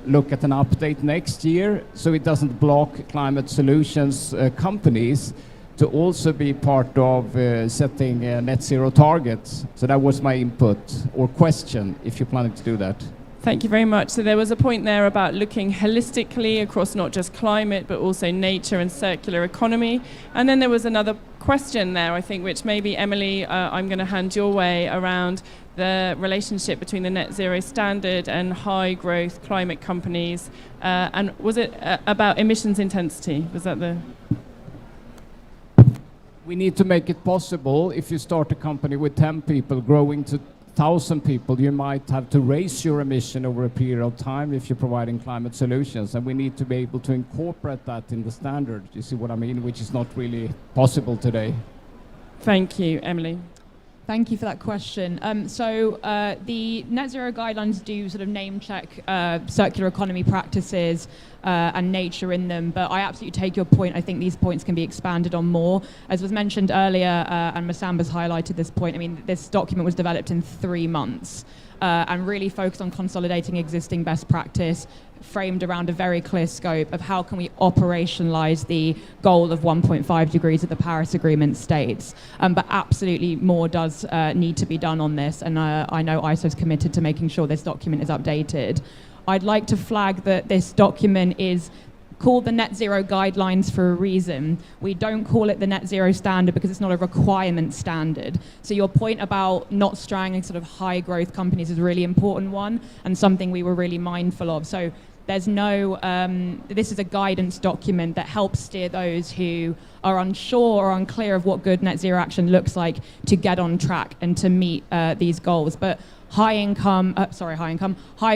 look at an update next year so it doesn't block climate solutions companies to also be part of setting net zero targets. So that was my input or question, if you're planning to do that. Thank you very much. So there was a point there about looking holistically across not just climate, but also nature and circular economy. And then there was another question there, I think, which maybe, Emily, I'm going to hand your way around the relationship between the net zero standard and high growth climate companies. And was it about emissions intensity? Was that the... We need to make it possible. If you start a company with 10 people growing to 1,000 people, you might have to raise your emission over a period of time if you're providing climate solutions. And we need to be able to incorporate that in the standard. You see what I mean? Which is not really possible today. Thank you, Emily. Thank you for that question. So the net zero guidelines do sort of name check circular economy practices and nature in them, but I absolutely take your point. I think these points can be expanded on more. As was mentioned earlier, and Massamba's highlighted this point, I mean, this document was developed in 3 months and really focused on consolidating existing best practice, framed around a very clear scope of how can we operationalize the goal of 1.5 degrees that the Paris Agreement states. But absolutely more does need to be done on this, and I know ISO is committed to making sure this document is updated. I'd like to flag that this document is called the Net Zero Guidelines for a reason. We don't call it the Net Zero Standard because it's not a requirement standard. So your point about not strangling sort of high growth companies is a really important one and something we were really mindful of. So there's no, this is a guidance document that helps steer those who are unsure or unclear of what good net zero action looks like to get on track and to meet these goals. But high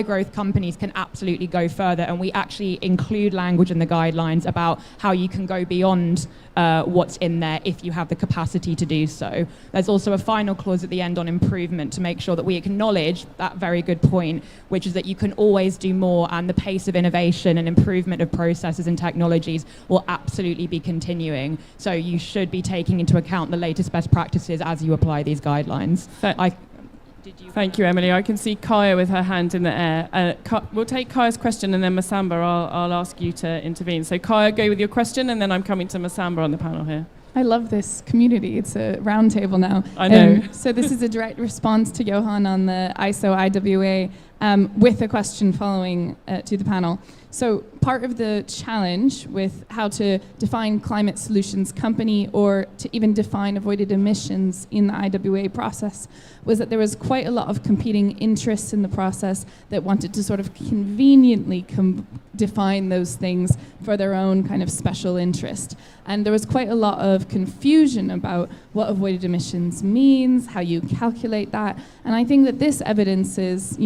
growth companies can absolutely go further, and we actually include language in the guidelines about how you can go beyond what's in there if you have the capacity to do so. There's also a final clause at the end on improvement to make sure that we acknowledge that very good point, which is that you can always do more, and the pace of innovation and improvement of processes and technologies will absolutely be continuing. So you should be taking into account the latest best practices as you apply these guidelines. Thank you, Emily. I can see Kaya with her hand in the air. We'll take Kaya's question, and then Massamba, I'll ask you to intervene. So Kaya, go with your question, and then I'm coming to Massamba on the panel here. I love this community. It's a round table now. I know. So this is a direct response to Johan on the ISO IWA with a question following to the panel. So part of the challenge with how to define climate solutions company or to even define avoided emissions in the IWA process was that there was quite a lot of competing interests in the process that wanted to sort of conveniently define those things for their own kind of special interest. And there was quite a lot of confusion about what avoided emissions means, how you calculate that. And I think that this evidence is,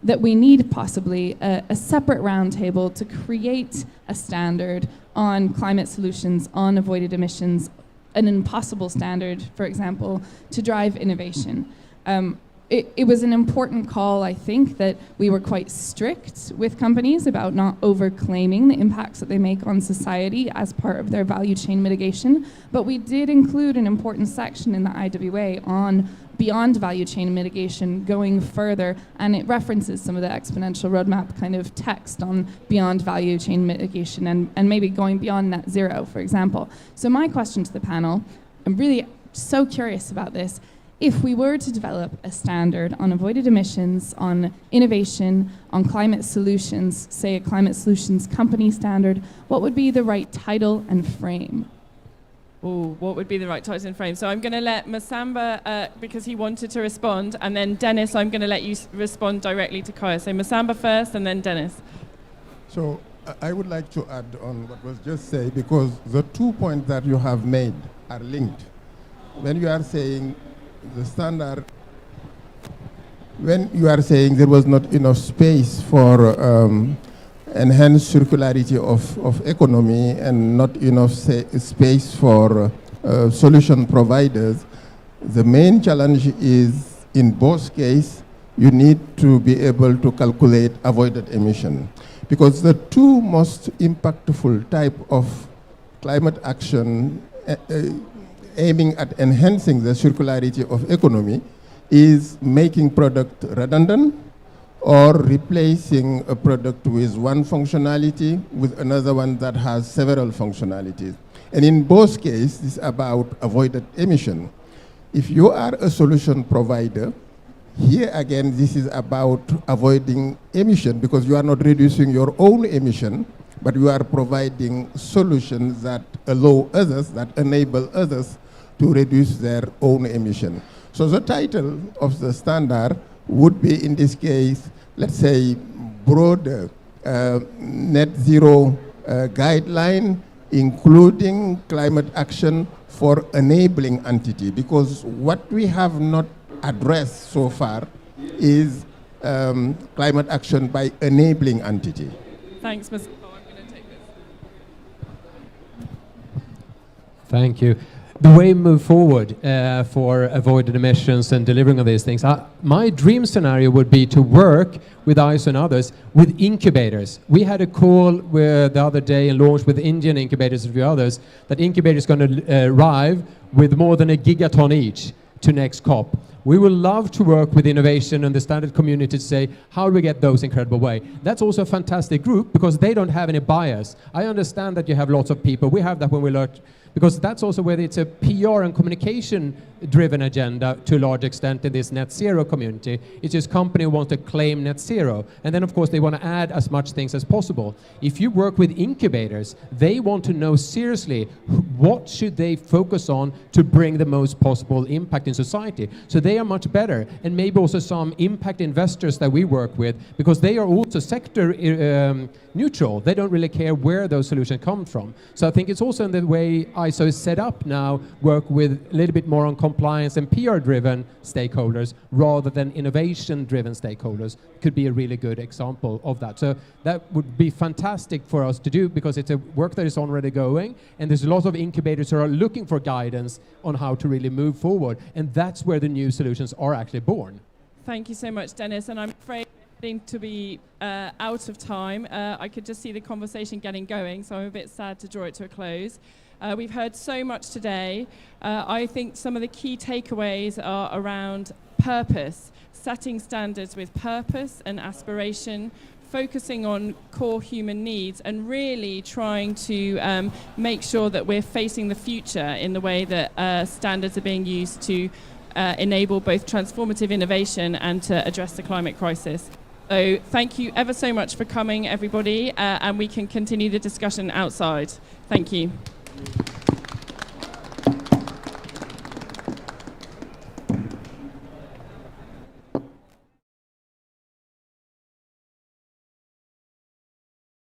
that we need possibly a separate roundtable to create a standard on climate solutions, on avoided emissions, an impossible standard, for example, to drive innovation. It was an important call, I think, that we were quite strict with companies about not over-claiming the impacts that they make on society as part of their value chain mitigation. But we did include an important section in the IWA on beyond value chain mitigation, going further, and it references some of the exponential roadmap kind of text on beyond value chain mitigation and maybe going beyond net zero, for example. So my question to the panel, I'm really so curious about this. If we were to develop a standard on avoided emissions, on innovation, on climate solutions, say a climate solutions company standard, what would be the right title and frame? Oh, what would be the right title and frame? So I'm going to let Massamba, because he wanted to respond, and then Dennis, I'm going to let you respond directly to Kaya. So Massamba first, and then Dennis. So I would like to add on what was just said, because the 2 points that you have made are linked. When you are saying the standard, when you are saying there was not enough space for enhanced circularity of economy and not enough space for solution providers, the main challenge is in both cases you need to be able to calculate avoided emission, because the two most impactful type of climate action aiming at enhancing the circularity of economy is making product redundant or replacing a product with one functionality with another one that has several functionalities. And in both cases, it's about avoided emission. If you are a solution provider, here again, this is about avoiding emission because you are not reducing your own emission, but you are providing solutions that allow others, that enable others to reduce their own emission. So the title of the standard would be, in this case, let's say, broader net zero guideline, including climate action for enabling entity, because what we have not addressed so far is climate action by enabling entity. Thanks, Ms. Oh, I'm going to take this. Thank you. The way we move forward for avoided emissions and delivering of these things, my dream scenario would be to work with ISO and others with incubators. We had a call the other day and launched with Indian incubators and a few others that incubators are going to arrive with more than a gigaton each to next COP. We would love to work with innovation and the standard community to say, how do we get those incredible way? That's also a fantastic group because they don't have any bias. I understand that you have lots of people. We have that when we learn, because that's also where it's a PR and communication driven agenda to a large extent in this net zero community. It's just company want to claim net zero. And then of course they want to add as much things as possible. If you work with incubators, they want to know seriously what should they focus on to bring the most possible impact in society. So they are much better. And maybe also some impact investors that we work with, because they are also sector neutral. They don't really care where those solutions come from. So I think it's also in the way ISO is set up now, work with a little bit more on compliance and PR-driven stakeholders rather than innovation-driven stakeholders could be a really good example of that. So that would be fantastic for us to do because it's a work that is already going, and there's a lot of incubators who are looking for guidance on how to really move forward, and that's where the new solutions are actually born. Thank you so much, Dennis, and I'm afraid to be out of time. I could just see the conversation getting going, so I'm a bit sad to draw it to a close. We've heard so much today. I think some of the key takeaways are around purpose, setting standards with purpose and aspiration focusing on core human needs and really trying to make sure that we're facing the future in the way that standards are being used to enable both transformative innovation and to address the climate crisis. So thank you ever so much for coming, everybody, and we can continue the discussion outside. Thank you.